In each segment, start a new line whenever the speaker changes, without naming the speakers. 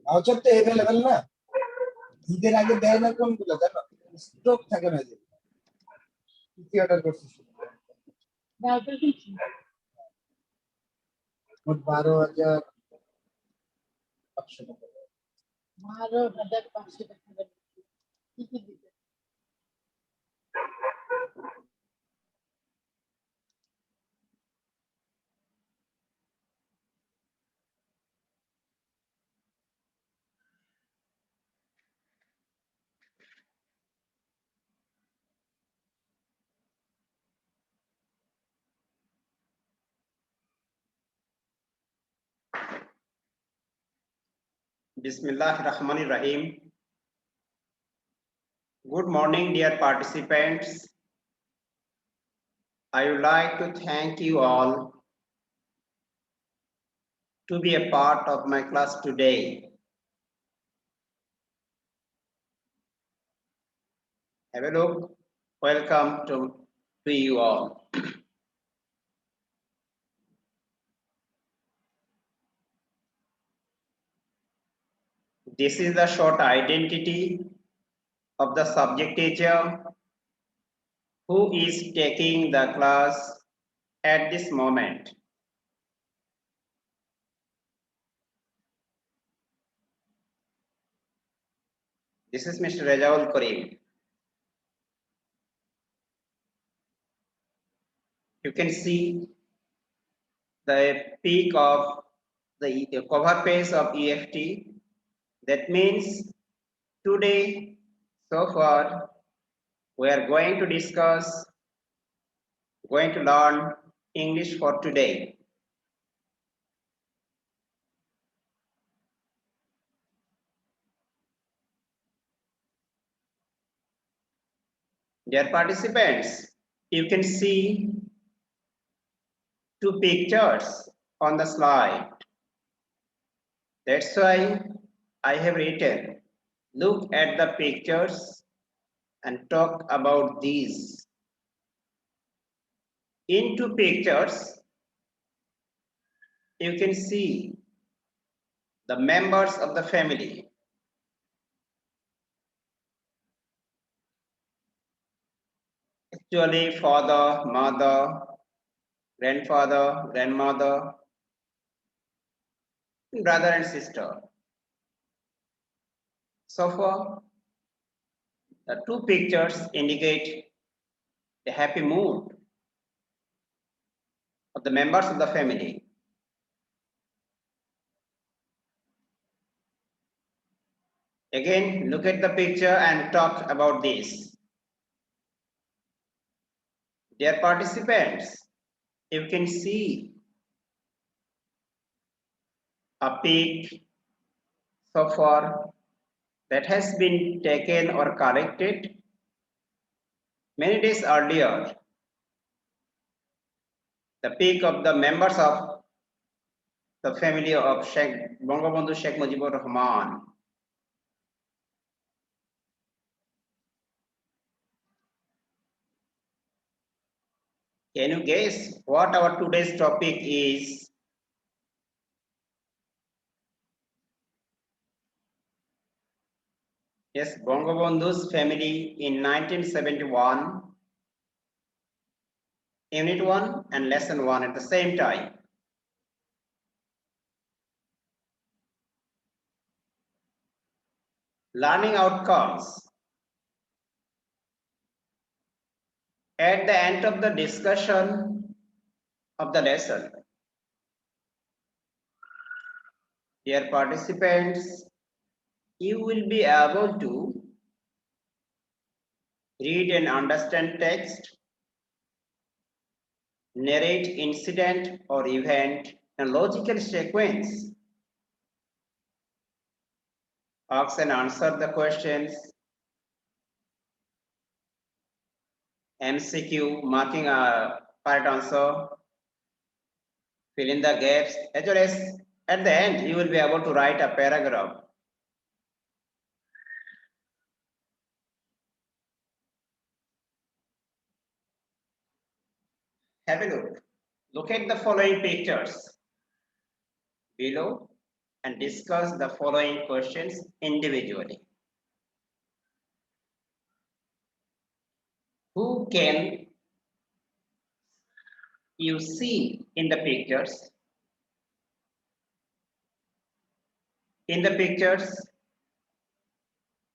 Voucher তো available না, ঈদের আগে দেয় না কোনগুলো জানো, স্টক থাকে না যে কি অর্ডার করছিস ভাউচার কিনছি মোট 12,500 টাকা। 12,500 টাকা কি কি দিতে?
Bismillahirrahmanirrahim. Good morning, dear participants. I would like to thank you all to be a part of my class today. Have a look. Welcome to you all. This is the short identity of the subject teacher who is taking the class at this moment. This is Mr. Rajaul Karim. You can see the peak of the cover page of EFT. That means today, so far, we are going to discuss, going to learn English for today. Dear participants, you can see two pictures on the slide. That's why I have written, look at the pictures and talk about these. In two pictures, you can see the members of the family. Actually, father, mother, grandfather, grandmother, brother and sister. So far, the two pictures indicate the happy mood of the members of the family. Again, look at the picture and talk about this. Dear participants, you can see a pic so far that has been taken or corrected many days earlier. The pic of the members of the family of Sheikh Bangabandhu Sheikh Mujibur Rahman. Can you guess what our today's topic is? Yes, Bangabandhu's family in 1971, Unit 1 and Lesson 1 at the same time. Learning outcomes. At the end of the discussion of the lesson, dear participants, you will be able to read and understand text, narrate incident or event in logical sequence, ask and answer the questions, MCQ, marking a correct answer, fill in the gaps, as well as at the end, you will be able to write a paragraph. Have a look. Look at the following pictures. below and discuss the following questions individually. Who can you see in the pictures? In the pictures,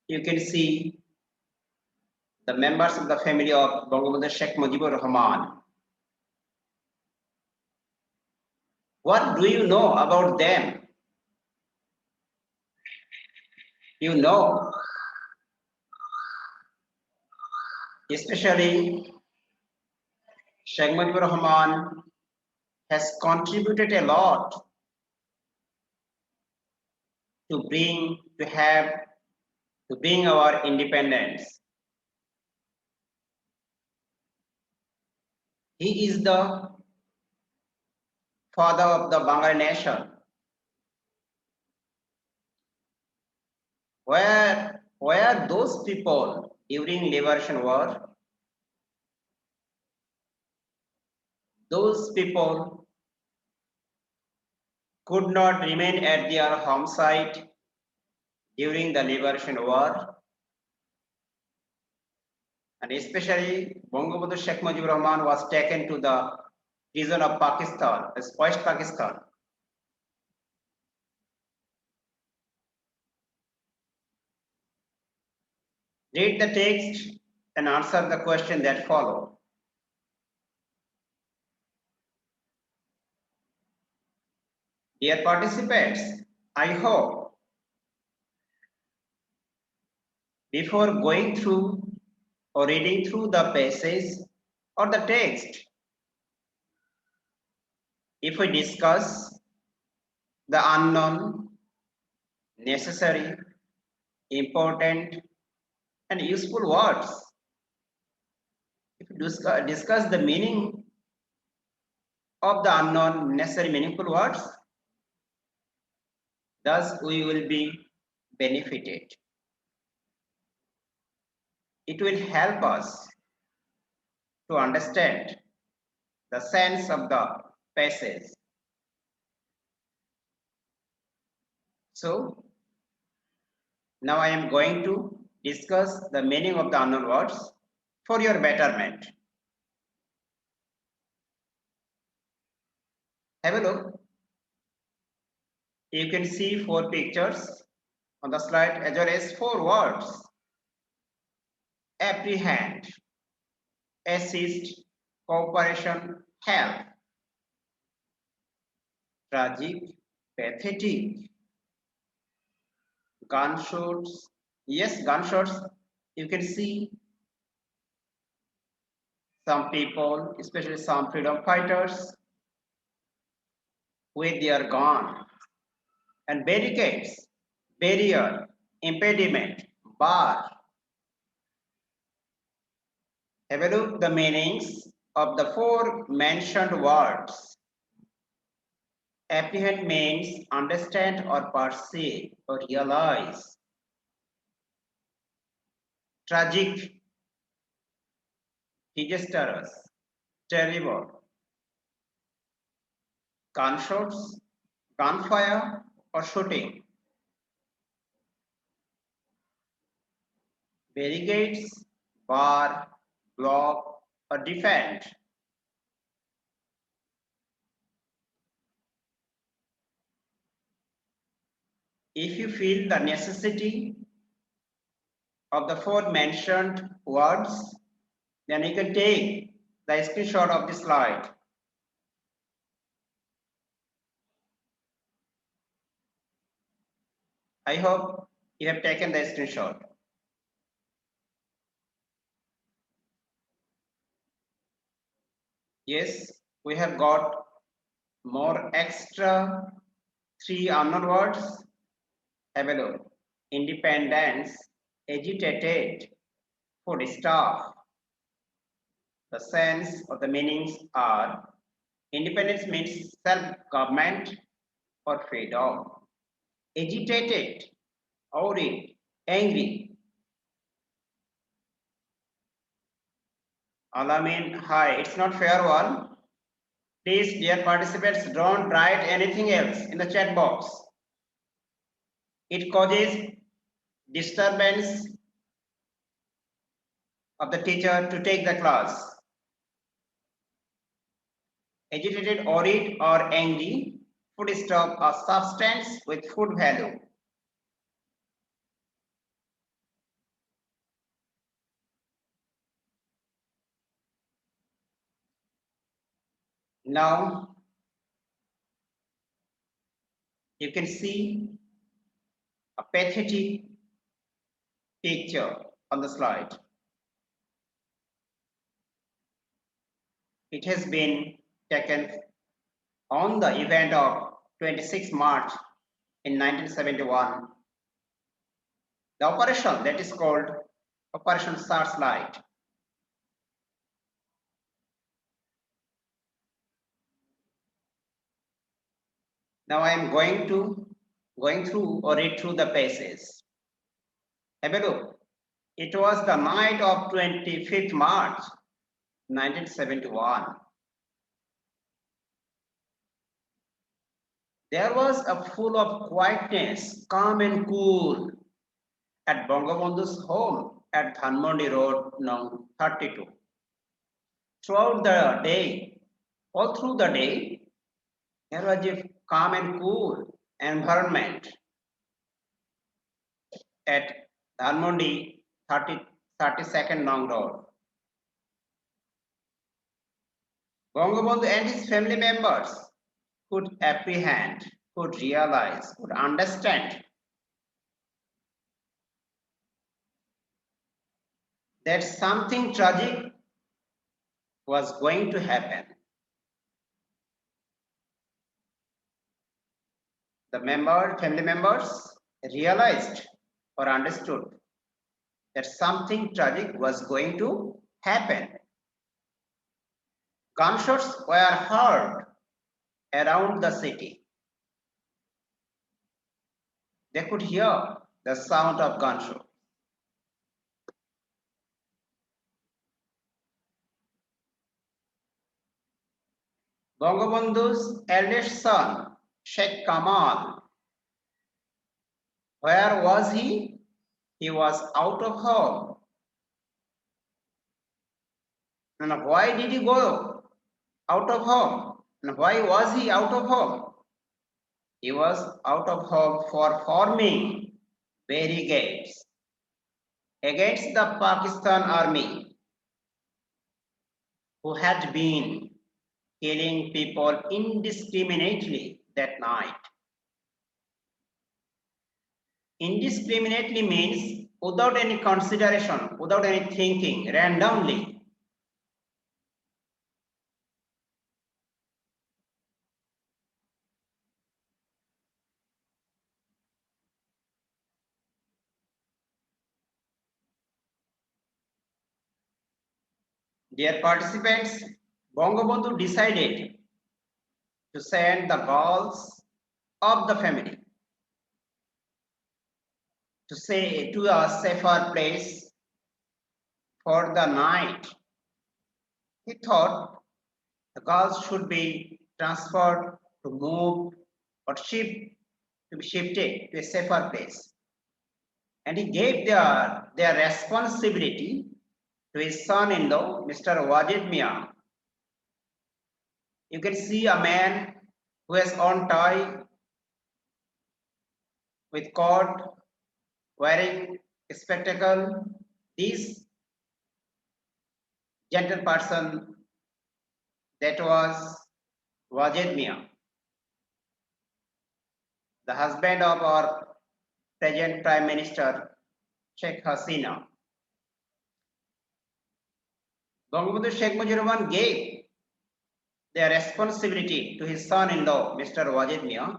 you can see the members of the family of Bangabandhu Sheikh Mujibur Rahman. What do you know about them? You know, especially Sheikh Mujibur Rahman has contributed a lot to bring our independence. He is the father of the Bengali nation. Where were those people during liberation war? Those people could not remain at their home site during the liberation war, and especially Bangabandhu Sheikh Mujibur Rahman was taken to the prison of Pakistan, as West Pakistan. Read the text and answer the question that follow. Dear participants, I hope before going through or reading through the passage or the text, if we discuss the unknown, necessary, important, and useful words, if we discuss the meaning of the unknown, necessary, meaningful words, thus we will be benefited. It will help us to understand the sense of the passage. So, now I am going to discuss the meaning of the unknown words for your betterment. Have a look. You can see 4 pictures on the slide as well as 4 words. Apprehend, assist, cooperation, help. Tragic, pathetic, gunshots. Yes, gunshots. You can see some people, especially some freedom fighters, with their gun. And barricades, barrier, impediment, bar. Have a look the meanings of the 4 mentioned words. Apprehend means understand or perceive or realize. Tragic, disastrous, terrible. Gunshots, gunfire or shooting. Barricades, bar, block or defend. If you feel the necessity of the 4 mentioned words, then you can take the screenshot of the slide. I hope you have taken the screenshot. Yes, we have got more extra 3 unknown words. Have a look. Independence, agitated, food staff. The sense of the meanings are independence means self-government or freedom. Agitated, worried, angry. Alamin, hi, it's not fair one. Please, dear participants, don't write anything else in the chat box. It causes disturbance of the teacher to take the class. Agitated, worried, or angry, food stop a substance with food value. Now, you can see a pathetic picture on the slide. It has been taken on the event of 26 March in 1971. The operation that is called Operation Searchlight. Now I am going through or read through the passages. Have a look. It was the night of 25th March 1971. There was a full of quietness, calm and cool at Bangabandhu's home at Dhanmondi Road, No. 32. Throughout the day, all through the day, there was a calm and cool environment at Dhanmondi 32nd Nong Road. Bangabandhu and his family members could apprehend, could realize, could understand that something tragic was going to happen. The family members realized or understood that something tragic was going to happen. Gunshots were heard around the city. They could hear the sound of gunshots. Bangabandhu's eldest son, Sheikh Kamal, where was he? He was out of home. And why did he go out of home? And why was he out of home? He was out of home for forming barricades against the Pakistan army, who had been killing people indiscriminately that night. Indiscriminately means without any consideration, without any thinking, randomly. Dear participants, Bangabandhu decided to send the girls of the family to a safer place for the night. He thought the girls should be transferred to move or to be shifted to a safer place. And he gave their responsibility to his son-in-law, Mr. Wajid Mian. You can see a man who has on tie with coat, wearing a spectacle. This gentle person, that was Wajid Mian, the husband of our present Prime Minister, Sheikh Hasina. Bangabandhu Sheikh Mujibur Rahman gave their responsibility to his son-in-law, Mr. Wajid Mian.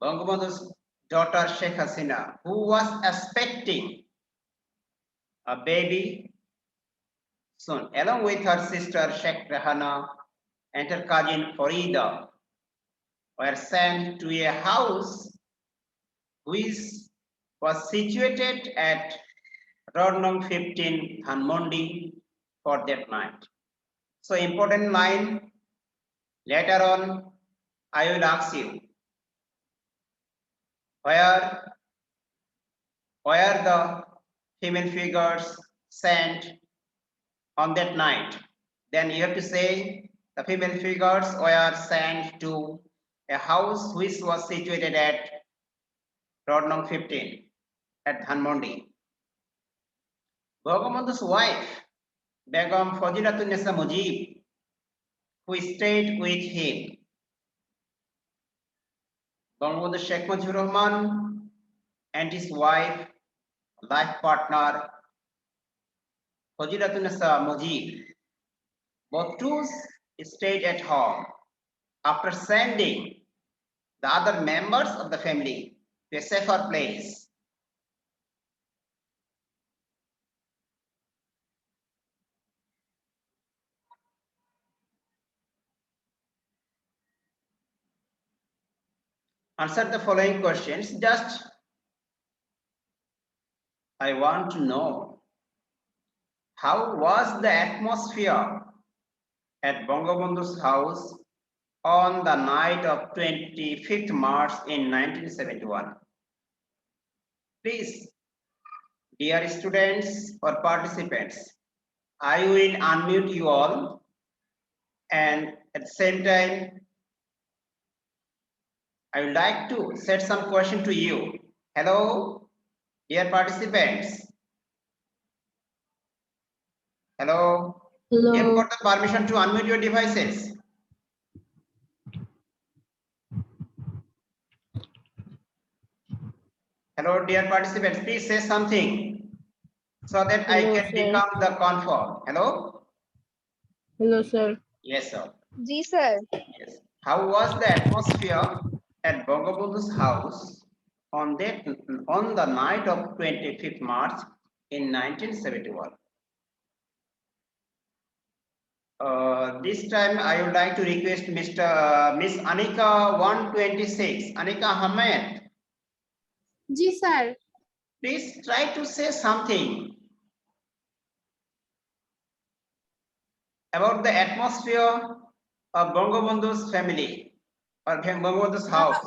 Bangabandhu's daughter Sheikh Hasina, who was expecting a baby soon, along with her sister Sheikh Rehana and her cousin Farida, were sent to a house which was situated at Road No. 15, Dhanmondi, for that night. So important line Later on, I will ask you where the female figures sent on that night. Then you have to say the female figures were sent to a house which was situated at Road number 15 at Dhanmondi. Bangabandhu's wife, Begum Fazilatun-Nisa Mujib, who stayed with him. Bangabandhu Sheikh Mujibur Rahman and his wife, life partner, Fazilatun-Nisa Mujib, both two stayed at home after sending the other members of the family to a safer place. Answer the following questions. Just I want to know, how was the atmosphere at Bangabandhu's house on the night of 25th March in 1971? Please, dear students or participants, I will unmute you all, and at the same time, I would like to set some question to you. Hello, dear participants. Hello.
Hello.
You have got the permission to unmute your devices. Hello, dear participants, please say something so that I
Hello,
can
sir.
become the confirm. Hello?
Hello, sir.
Yes, sir.
Ji sir.
Yes. How was the atmosphere at Bangabandhu's house on the night of 25th March in 1971? This time I would like to request Miss Anika 126. Anika Hamed,
Ji sir.
please try to say something about the atmosphere of Bangabandhu's family or Bangabandhu's house.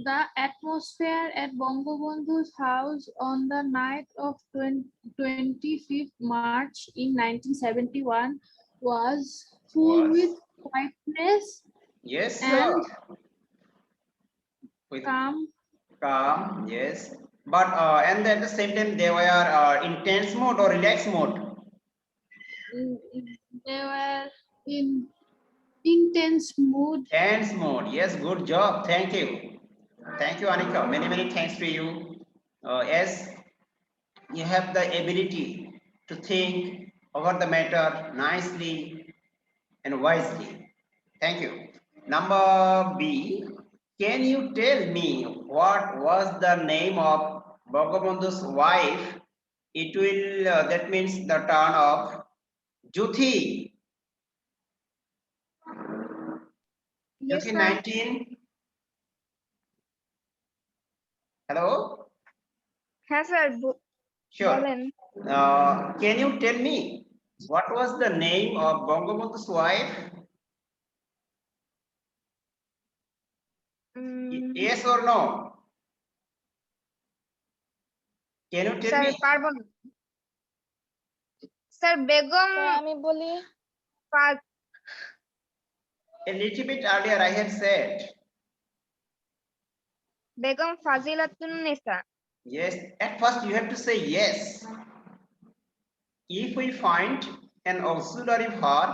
The atmosphere at Bangabandhu's house on the night of 25th March in 1971 was full with quietness
Yes, sir.
and
With
calm.
calm, yes. But and at the same time they were in tense mode or relaxed mode.
They were in intense mood.
Tense mode, yes, good job. Thank you. Thank you, Anika. Many thanks to you. As you have the ability to think over the matter nicely and wisely. Thank you. Number B, can you tell me what was the name of Bangabandhu's wife? It will, that means the turn of Juthi.
Yes,
Juthi
sir.
19. Hello?
Yes, sir.
Sure. Can you tell me what was the name of Bangabandhu's wife? Yes or no? Can you tell me?
পারবো না sir Begum
আমি বলি
A little bit earlier I had said.
Begum Fazilatunnesa
Yes, at first you have to say yes. If we find an auxiliary verb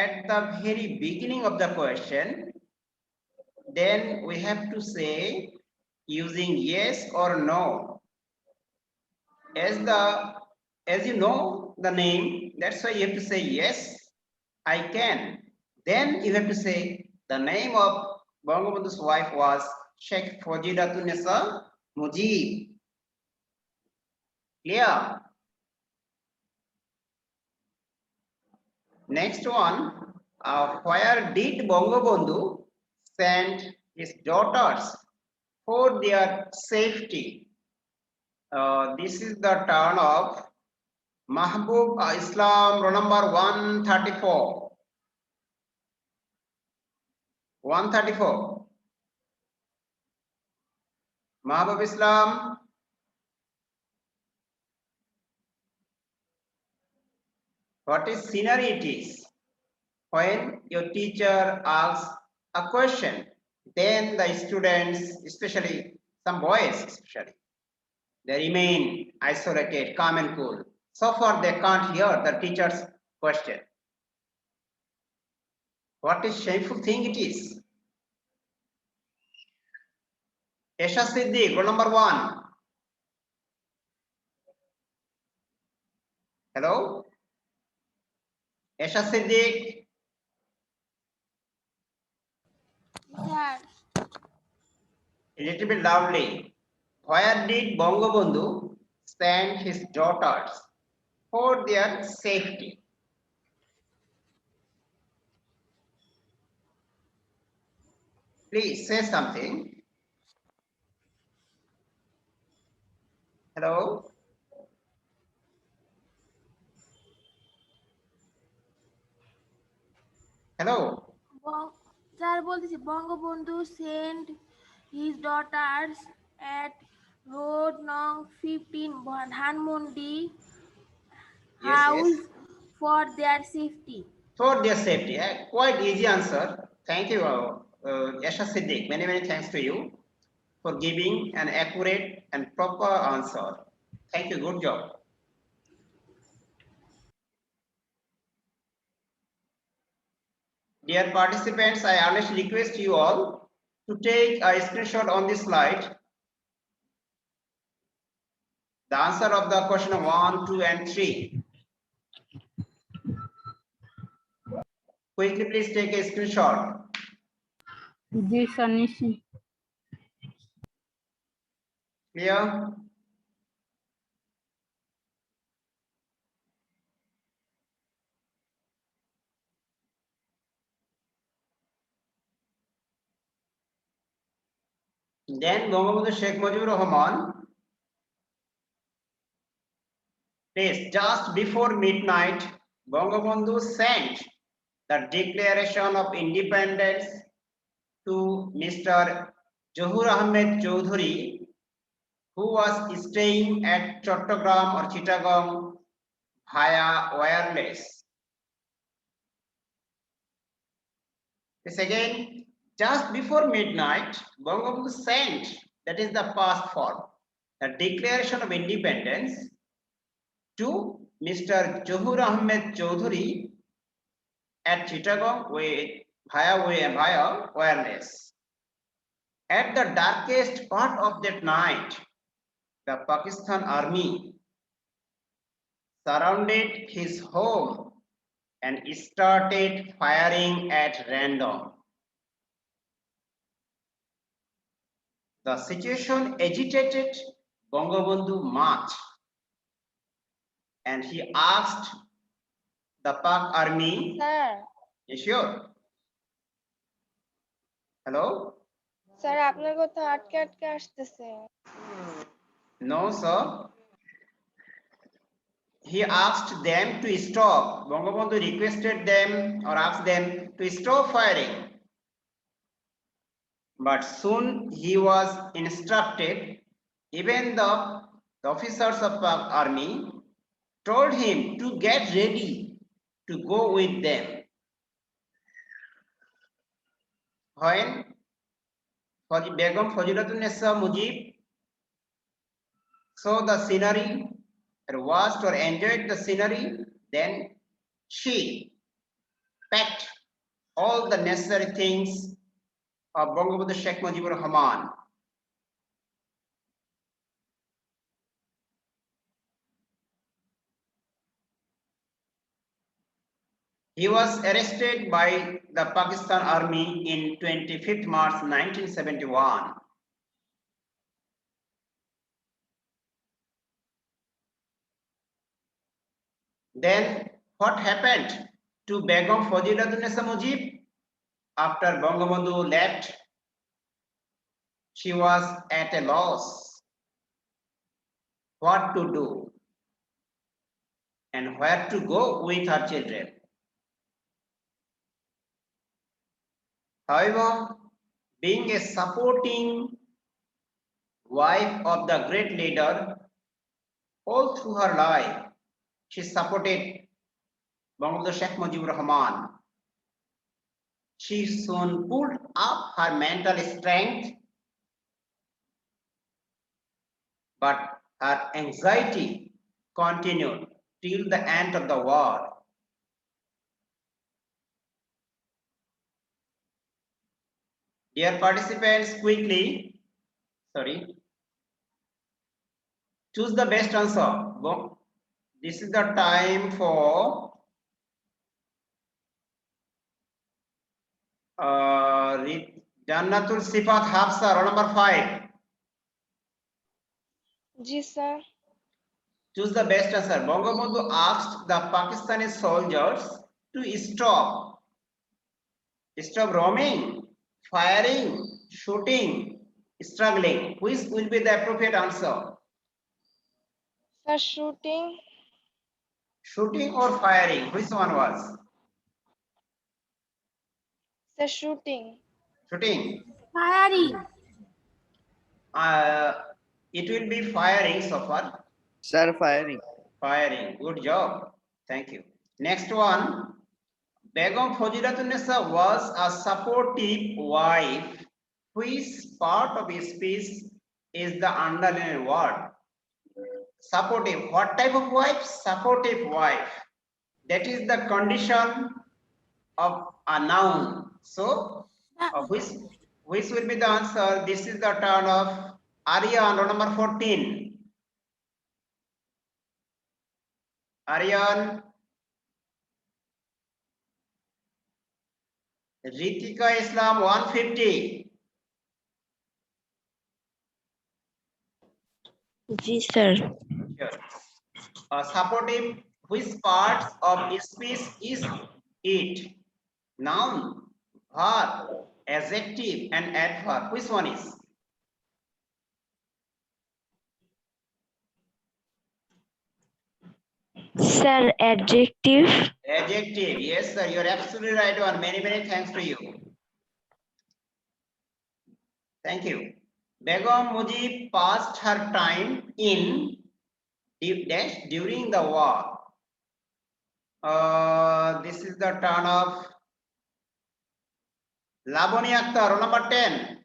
at the very beginning of the question, then we have to say using yes or no. As you know the name, that's why you have to say yes, I can. Then you have to say the name of Bangabandhu's wife was Sheikh Fazilatun-Nisa Mujib. Clear? Next one, where did Bangabandhu send his daughters for their safety? This is the turn of Mahbub Islam, roll number 134. 134. Mahabub Islam. What is scenery it is? When your teacher asks a question, then the students, especially some boys especially, they remain isolated, calm and cool. So far they can't hear the teacher's question. What a shameful thing it is. Esha Siddiq, roll number 1. Hello? Esha Siddiq.
Sir,
A little bit loudly. Where did Bangabandhu send his daughters for their safety? Please say something. Hello? Hello?
Sir বলতেছি Bangabandhu send his daughters এট road নং 15 Dhanmondi
Yes,
house
yes.
For their safety.
For their safety. Quite easy answer. Thank you, Esha Siddiq. Many, many thanks to you for giving an accurate and proper answer. Thank you. Good job. Dear participants, I honestly request you all to take a screenshot on this slide. The answer of the question 1, 2, and 3. Quickly, please take a screenshot.
G sir নিশ্চয়ই।
Clear? Then Bangabandhu Sheikh Mujibur Rahman, please, just before midnight, Bangabandhu sent the Declaration of Independence to Mr. Johur Ahmed Chowdhury, who was staying at Chattogram or Chittagong via wireless. This again, just before midnight, Bangabandhu sent, that is the past form, the Declaration of Independence to Mr. Johur Ahmed Chowdhury at Chittagong via wireless. At the darkest part of that night, the Pakistan army surrounded his home and started firing at random. The situation agitated Bangabandhu much, and he asked the Pak army.
Sir
You sure? Hello?
Sir আপনার কথা আটকে আটকে আসতেছে।
No, sir. He asked them to stop. Bangabandhu requested them or asked them to stop firing. But soon he was instructed. Even the officers of the army told him to get ready to go with them. When Begum Fazilatunessa Mujib saw the scenery and watched or enjoyed the scenery, then she packed all the necessary things of Bangabandhu Sheikh Mujibur Rahman. He was arrested by the Pakistan Army in 25th March 1971. Then what happened to Begum Fazilatunessa Mujib after Bangabandhu left? She was at a loss what to do and where to go with her children. However, being a supporting wife of the great leader, all through her life, she supported Bangladesh Sheikh Mujibur Rahman. She soon pulled up her mental strength, but her anxiety continued till the end of the war. Dear participants, quickly, choose the best answer. This is the time for Jannatul Sifat Hafsa, roll number 5.
जी sir
Choose the best answer. Bangabandhu asked the Pakistani soldiers to stop roaming, firing, shooting, struggling. Which will be the appropriate answer?
Sir shooting
Shooting or firing? Which one was?
Sir shooting
Shooting.
Firing.
It will be firing so far.
Sir, firing.
Firing. Good job. Thank you. Next one. Begum Fazilatunnisa was a supportive wife. Which part of his speech is the underlined word? Supportive. What type of wife? Supportive wife. That is the condition of a noun. So, which will be the answer? This is the turn of Aryan, roll number 14. Aryan. Ritika Islam 150.
जी sir
Sure. Supportive, which parts of speech is it? Noun, verb, adjective, and adverb. Which one is?
Sir adjective
Adjective. Yes, sir. You're absolutely right one. Many thanks to you. Thank you. Begum Mujib passed her time in during the war. This is the turn of Laboni Akhtar, roll number 10.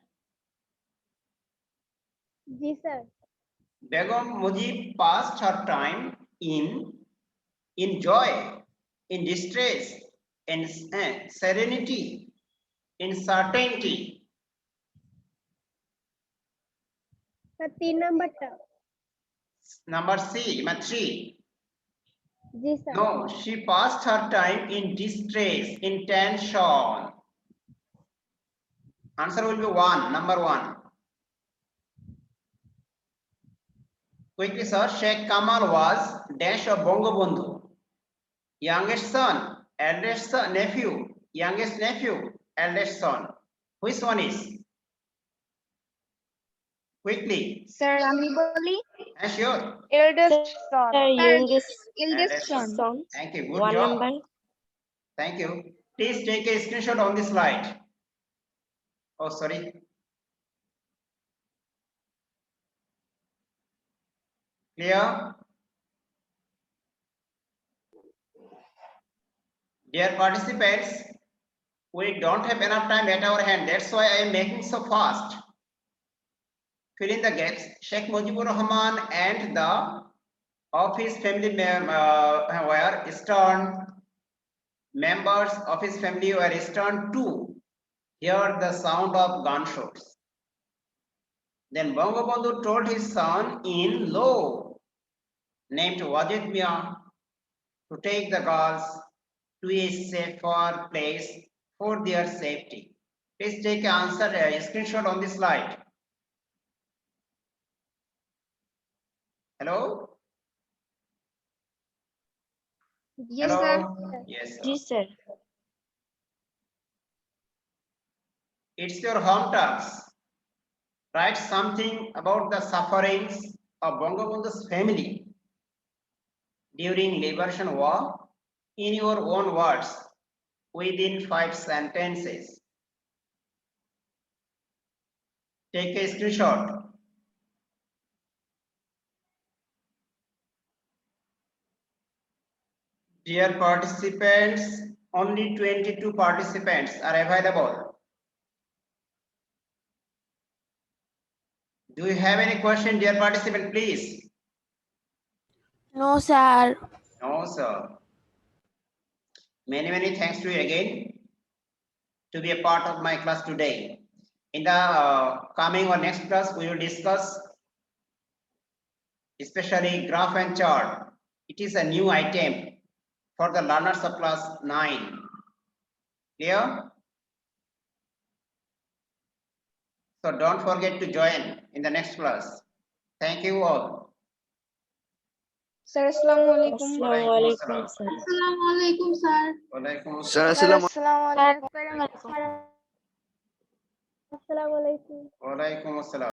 जी sir
Begum Mujib passed her time in joy, in distress, in serenity, in certainty.
Sir 3 number टा
Number C, number 3.
जी sir
No, she passed her time in distress, in tension. Answer will be 1, number 1. Quickly, sir. Sheikh Kamal was dash of Bangabandhu. Youngest son, eldest son, nephew, youngest nephew, eldest son. Which one is? Quickly.
Sir আমি বলি
Sure.
eldest son
sir youngest
Eldest son.
son
Thank you. Good
1
job.
number
Thank you. Please take a screenshot on this slide. Oh, sorry. Clear? Dear participants, we don't have enough time at our hand. That's why I am making so fast. Fill in the gaps. Sheikh Mujibur Rahman and the of his family were stern. Members of his family were stern to hear the sound of gunshots. Then Bangabandhu told his son-in-law named Wajid Mian to take the girls to a safer place for their safety. Please take an answer, a screenshot on this slide. Hello?
जी sir
Yes, sir.
जी sir
It's your home task. Write something about the sufferings of Bangabandhu's family during Liberation War in your own words within 5 sentences. take a screenshot. Dear participants, only 22 participants are available. Do you have any question, dear participant, please?
No, sir.
No, sir. Many thanks to you again to be a part of my class today. In the coming or next class, we will discuss especially graph and chart. It is a new item for the learners of class 9. Clear? So don't forget to join in the next class. Thank you all.
Sir, assalamu alaikum.
Assalamualaikum, sir.
Assalamualaikum, sir.
Walaikum
Sir,
Sir,
assalamu
assalamu alaikum.
Assalamualaikum.
Walaikum assalam.